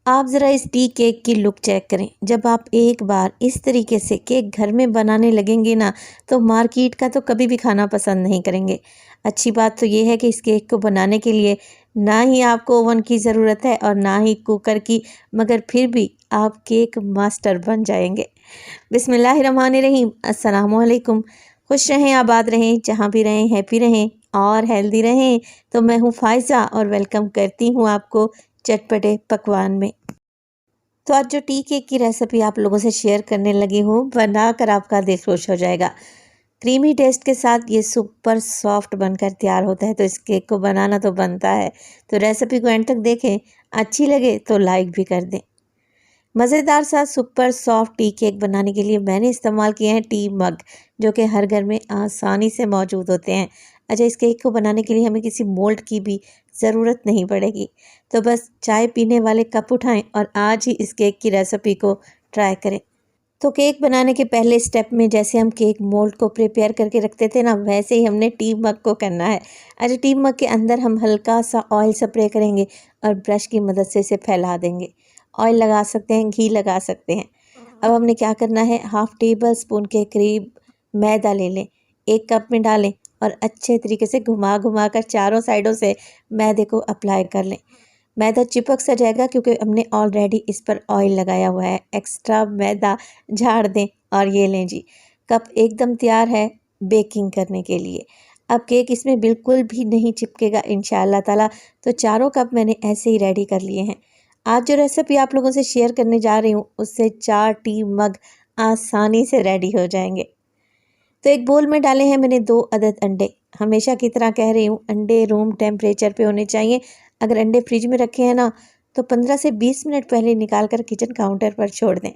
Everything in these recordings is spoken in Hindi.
आप ज़रा इस टी केक की लुक चेक करें। जब आप एक बार इस तरीके से केक घर में बनाने लगेंगे ना, तो मार्केट का तो कभी भी खाना पसंद नहीं करेंगे। अच्छी बात तो ये है कि इस केक को बनाने के लिए ना ही आपको ओवन की ज़रूरत है और ना ही कुकर की, मगर फिर भी आप केक मास्टर बन जाएंगे। बिस्मिल्लाहिर्रहमानिर्रहीम, अस्सलामु अलैकुम। खुश रहें, आबाद रहें, जहाँ भी रहें हैप्पी रहें और हेल्दी रहें। तो मैं हूँ फ़ायज़ा और वेलकम करती हूँ आपको चटपटे पकवान में। तो आज जो टी केक की रेसिपी आप लोगों से शेयर करने लगी हूँ, बनाकर आपका दिल खुश हो जाएगा। क्रीमी टेस्ट के साथ ये सुपर सॉफ्ट बनकर तैयार होता है। तो इस केक को बनाना तो बनता है। तो रेसिपी को एंड तक देखें, अच्छी लगे तो लाइक भी कर दें। मज़ेदार सा सुपर सॉफ्ट टी केक बनाने के लिए मैंने इस्तेमाल किए हैं टी मग, जो कि हर घर में आसानी से मौजूद होते हैं। अच्छा, इस केक को बनाने के लिए हमें किसी मोल्ड की भी ज़रूरत नहीं पड़ेगी। तो बस चाय पीने वाले कप उठाएं और आज ही इस केक की रेसिपी को ट्राई करें। तो केक बनाने के पहले स्टेप में जैसे हम केक मोल्ड को प्रिपेयर करके रखते थे ना, वैसे ही हमने टी मग को करना है। अच्छा, टी मग के अंदर हम हल्का सा ऑयल स्प्रे करेंगे और ब्रश की मदद से इसे फैला देंगे। ऑयल लगा सकते हैं, घी लगा सकते हैं। अब हमने क्या करना है, हाफ टेबल स्पून के करीब मैदा ले लें, एक कप में डालें और अच्छे तरीके से घुमा घुमा कर चारों साइडों से मैदे को अप्लाई कर लें। मैदा चिपक सा जाएगा क्योंकि हमने ऑलरेडी इस पर ऑयल लगाया हुआ है। एक्स्ट्रा मैदा झाड़ दें और ये लें जी, कप एकदम तैयार है बेकिंग करने के लिए। अब केक इसमें बिल्कुल भी नहीं चिपकेगा इंशाअल्लाह ताला। तो चारों कप मैंने ऐसे ही रेडी कर लिए हैं। आज जो रेसिपी आप लोगों से शेयर करने जा रही हूँ, उससे 4 टी मग आसानी से रेडी हो जाएंगे। तो एक बोल में डाले हैं मैंने 2 अदद अंडे। हमेशा की तरह कह रही हूँ, अंडे रूम टेम्परेचर पे होने चाहिए। अगर अंडे फ्रिज में रखे हैं ना, तो 15 से 20 मिनट पहले निकाल कर किचन काउंटर पर छोड़ दें।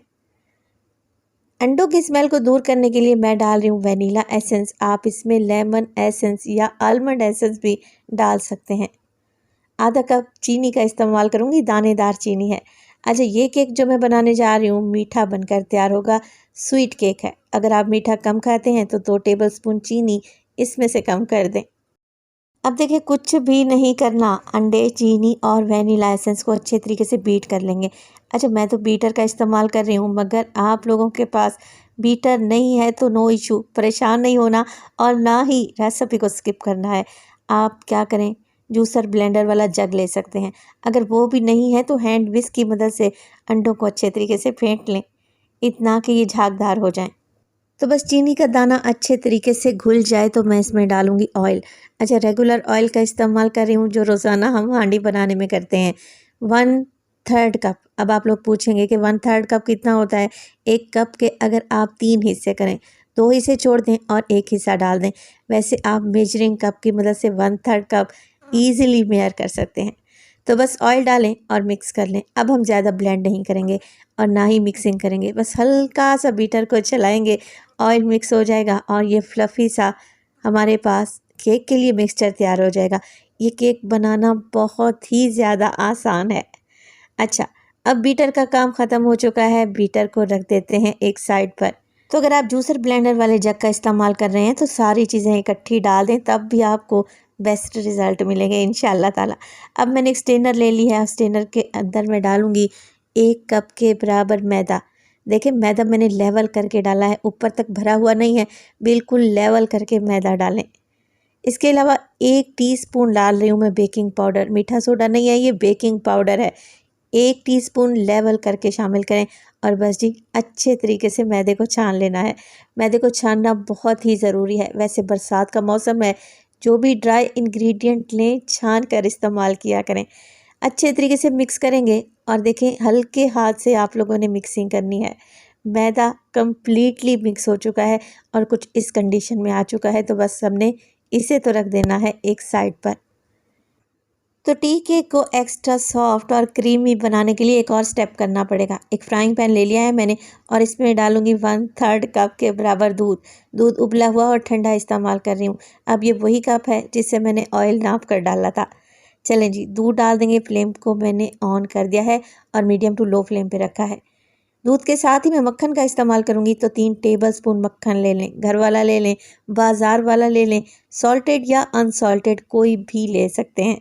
अंडों की स्मेल को दूर करने के लिए मैं डाल रही हूँ वनीला एसेंस। आप इसमें लेमन एसेंस या आलमंड एसेंस भी डाल सकते हैं। आधा कप चीनी का इस्तेमाल करूँगी, दानेदार चीनी है। अच्छा, ये केक जो मैं बनाने जा रही हूँ मीठा बनकर तैयार होगा। स्वीट केक है। अगर आप मीठा कम खाते हैं तो 2 टेबलस्पून चीनी इसमें से कम कर दें। अब देखिए, कुछ भी नहीं करना, अंडे, चीनी और वनीला एसेंस को अच्छे तरीके से बीट कर लेंगे। अच्छा, मैं तो बीटर का इस्तेमाल कर रही हूँ, मगर आप लोगों के पास बीटर नहीं है तो नो इशू, परेशान नहीं होना और ना ही रेसिपी को स्किप करना है। आप क्या करें, जूसर ब्लेंडर वाला जग ले सकते हैं। अगर वो भी नहीं है तो हैंड विस्क की मदद से अंडों को अच्छे तरीके से फेंट लें, इतना कि ये झागदार हो जाएं। तो बस चीनी का दाना अच्छे तरीके से घुल जाए तो मैं इसमें डालूंगी ऑयल। अच्छा, रेगुलर ऑयल का इस्तेमाल कर रही हूँ, जो रोज़ाना हम हांडी बनाने में करते हैं। 1/3 कप। अब आप लोग पूछेंगे कि 1/3 कप कितना होता है। एक कप के अगर आप 3 हिस्से करें, 2 हिस्से छोड़ दें और 1 हिस्सा डाल दें। वैसे आप मेजरिंग कप की मदद से 1/3 कप ईजिली मेजर कर सकते हैं। तो बस ऑयल डालें और मिक्स कर लें। अब हम ज़्यादा ब्लेंड नहीं करेंगे और ना ही मिक्सिंग करेंगे, बस हल्का सा बीटर को चलाएंगे, ऑयल मिक्स हो जाएगा और ये फ्लफ़ी सा हमारे पास केक के लिए मिक्सचर तैयार हो जाएगा। ये केक बनाना बहुत ही ज़्यादा आसान है। अच्छा, अब बीटर का काम ख़त्म हो चुका है, बीटर को रख देते हैं एक साइड पर। तो अगर आप जूसर ब्लेंडर वाले जग का इस्तेमाल कर रहे हैं तो सारी चीज़ें इकट्ठी डाल दें, तब भी आपको बेस्ट रिज़ल्ट मिलेंगे इंशाअल्लाह ताला। अब मैंने एक स्ट्रेनर ले ली है, स्ट्रेनर के अंदर मैं डालूँगी 1 कप के बराबर मैदा। देखिए, मैदा मैंने लेवल करके डाला है, ऊपर तक भरा हुआ नहीं है, बिल्कुल लेवल करके मैदा डालें। इसके अलावा 1 टीस्पून डाल रही हूँ मैं बेकिंग पाउडर। मीठा सोडा नहीं है, ये बेकिंग पाउडर है। 1 टीस्पून लेवल करके शामिल करें और बस जी, अच्छे तरीके से मैदे को छान लेना है। मैदे को छानना बहुत ही ज़रूरी है। वैसे बरसात का मौसम है, जो भी ड्राई इंग्रेडिएंट लें, छान कर इस्तेमाल किया करें। अच्छे तरीके से मिक्स करेंगे और देखें, हल्के हाथ से आप लोगों ने मिक्सिंग करनी है। मैदा कंप्लीटली मिक्स हो चुका है और कुछ इस कंडीशन में आ चुका है, तो बस हमने इसे तो रख देना है एक साइड पर। तो टी केक को एक्स्ट्रा सॉफ्ट और क्रीमी बनाने के लिए एक और स्टेप करना पड़ेगा। एक फ्राइंग पैन ले लिया है मैंने और इसमें डालूंगी 1/3 कप के बराबर दूध। दूध उबला हुआ और ठंडा इस्तेमाल कर रही हूँ। अब ये वही कप है जिससे मैंने ऑयल नाप कर डाला था। चलें जी, दूध डाल देंगे। फ्लेम को मैंने ऑन कर दिया है और मीडियम टू लो फ्लेम पे रखा है। दूध के साथ ही मैं मक्खन का इस्तेमाल करूंगी, तो 3 टेबलस्पून मक्खन ले लें। घर वाला ले लें, बाज़ार वाला ले लें, सॉल्टेड या अनसॉल्टेड कोई भी ले सकते हैं।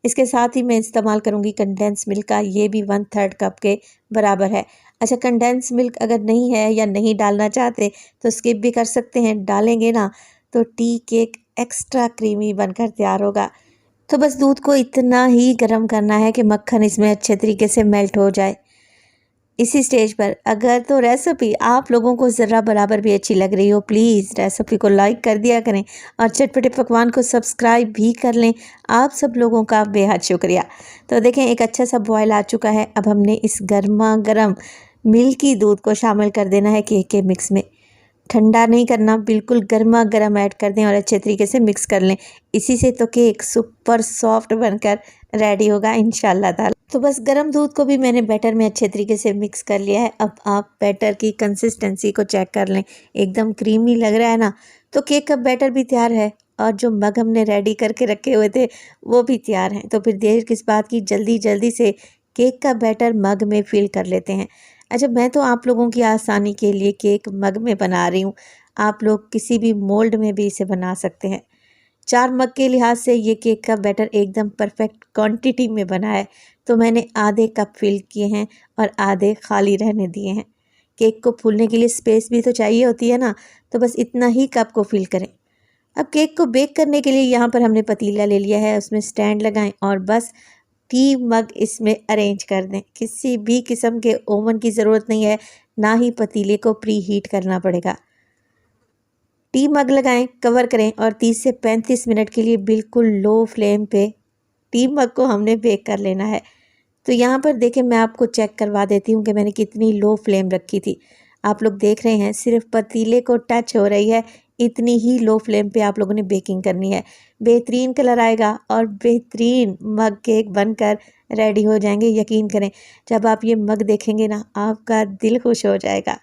इसके साथ ही मैं इस्तेमाल करूँगी कंडेंस मिल्क का, ये भी 1/3 कप के बराबर है। अच्छा, कंडेंस मिल्क अगर नहीं है या नहीं डालना चाहते तो स्किप भी कर सकते हैं। डालेंगे ना तो टी केक एक्स्ट्रा क्रीमी बनकर तैयार होगा। तो बस दूध को इतना ही गर्म करना है कि मक्खन इसमें अच्छे तरीके से मेल्ट हो जाए। इसी स्टेज पर अगर तो रेसिपी आप लोगों को ज़रा बराबर भी अच्छी लग रही हो, प्लीज़ रेसिपी को लाइक कर दिया करें और चटपटे पकवान को सब्सक्राइब भी कर लें। आप सब लोगों का बेहद शुक्रिया। तो देखें, एक अच्छा सा बॉयल आ चुका है। अब हमने इस गर्मा गर्म मिल्की दूध को शामिल कर देना है केक के मिक्स में। ठंडा नहीं करना, बिल्कुल गर्मा गर्म ऐड कर दें और अच्छे तरीके से मिक्स कर लें। इसी से तो केक सुपर सॉफ्ट बनकर रेडी होगा इंशाल्लाह ताला। तो बस गर्म दूध को भी मैंने बैटर में अच्छे तरीके से मिक्स कर लिया है। अब आप बैटर की कंसिस्टेंसी को चेक कर लें, एकदम क्रीमी लग रहा है ना, तो केक का बैटर भी तैयार है और जो मग हमने रेडी करके रखे हुए थे वो भी तैयार हैं। तो फिर देर किस बात की, जल्दी जल्दी से केक का बैटर मग में फिल कर लेते हैं। अच्छा, मैं तो आप लोगों की आसानी के लिए केक मग में बना रही हूँ, आप लोग किसी भी मोल्ड में भी इसे बना सकते हैं। 4 मग के लिहाज से ये केक का बैटर एकदम परफेक्ट क्वांटिटी में बना है। तो मैंने आधे कप फिल किए हैं और आधे खाली रहने दिए हैं। केक को फूलने के लिए स्पेस भी तो चाहिए होती है ना, तो बस इतना ही कप को फिल करें। अब केक को बेक करने के लिए यहाँ पर हमने पतीला ले लिया है, उसमें स्टैंड लगाएं और बस टी मग इसमें अरेंज कर दें। किसी भी किस्म के ओवन की ज़रूरत नहीं है, ना ही पतीले को प्री हीट करना पड़ेगा। टी मग लगाएं, कवर करें और 30 से 35 मिनट के लिए बिल्कुल लो फ्लेम पे टी मग को हमने बेक कर लेना है। तो यहाँ पर देखें, मैं आपको चेक करवा देती हूँ कि मैंने कितनी लो फ्लेम रखी थी। आप लोग देख रहे हैं सिर्फ पतीले को टच हो रही है, इतनी ही लो फ्लेम पे आप लोगों ने बेकिंग करनी है। बेहतरीन कलर आएगा और बेहतरीन मग केक बनकर रेडी हो जाएंगे। यकीन करें, जब आप ये मग देखेंगे ना, आपका दिल खुश हो जाएगा।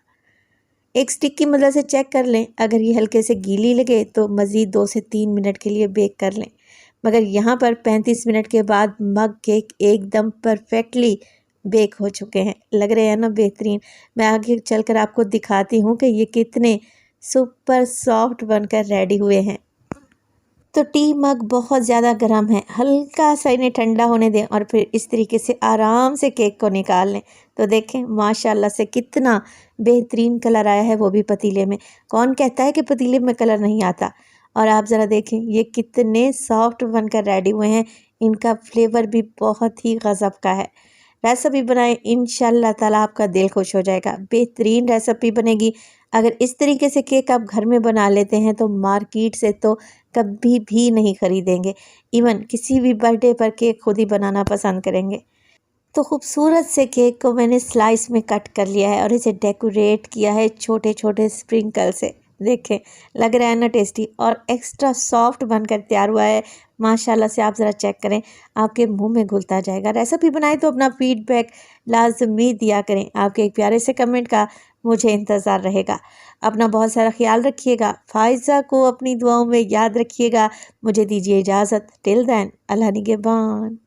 एक स्टिक की मदद से चेक कर लें, अगर ये हल्के से गीली लगे तो मज़ीद 2 से 3 मिनट के लिए बेक कर लें। मगर यहाँ पर 35 मिनट के बाद मग केक एकदम परफेक्टली बेक हो चुके हैं, लग रहे हैं ना बेहतरीन। मैं आगे चलकर आपको दिखाती हूँ कि ये कितने सुपर सॉफ्ट बनकर रेडी हुए हैं। तो टी मग बहुत ज़्यादा गर्म है, हल्का सा इन्हें ठंडा होने दें और फिर इस तरीके से आराम से केक को निकाल लें। तो देखें माशाल्लाह से कितना बेहतरीन कलर आया है, वो भी पतीले में। कौन कहता है कि पतीले में कलर नहीं आता। और आप ज़रा देखें ये कितने सॉफ्ट बनकर रेडी हुए हैं, इनका फ्लेवर भी बहुत ही गज़ब का है। रेसिपी बनाएं, इंशाल्लाह ताला आपका दिल खुश हो जाएगा। बेहतरीन रेसिपी बनेगी। अगर इस तरीके से केक आप घर में बना लेते हैं तो मार्केट से तो कभी भी नहीं ख़रीदेंगे। इवन किसी भी बर्थडे पर केक खुद ही बनाना पसंद करेंगे। तो खूबसूरत से केक को मैंने स्लाइस में कट कर लिया है और इसे डेकोरेट किया है छोटे छोटे स्प्रिंकल से। देखें, लग रहा है ना टेस्टी, और एक्स्ट्रा सॉफ्ट बनकर तैयार हुआ है माशाल्लाह से। आप ज़रा चेक करें, आपके मुंह में घुलता जाएगा। रेसिपी बनाए तो अपना फीडबैक लाजमी दिया करें। आपके एक प्यारे से कमेंट का मुझे इंतज़ार रहेगा। अपना बहुत सारा ख्याल रखिएगा। फ़ाइज़ा को अपनी दुआओं में याद रखिएगा। मुझे दीजिए इजाज़त। टिल देन, अल्लाह निगहबान।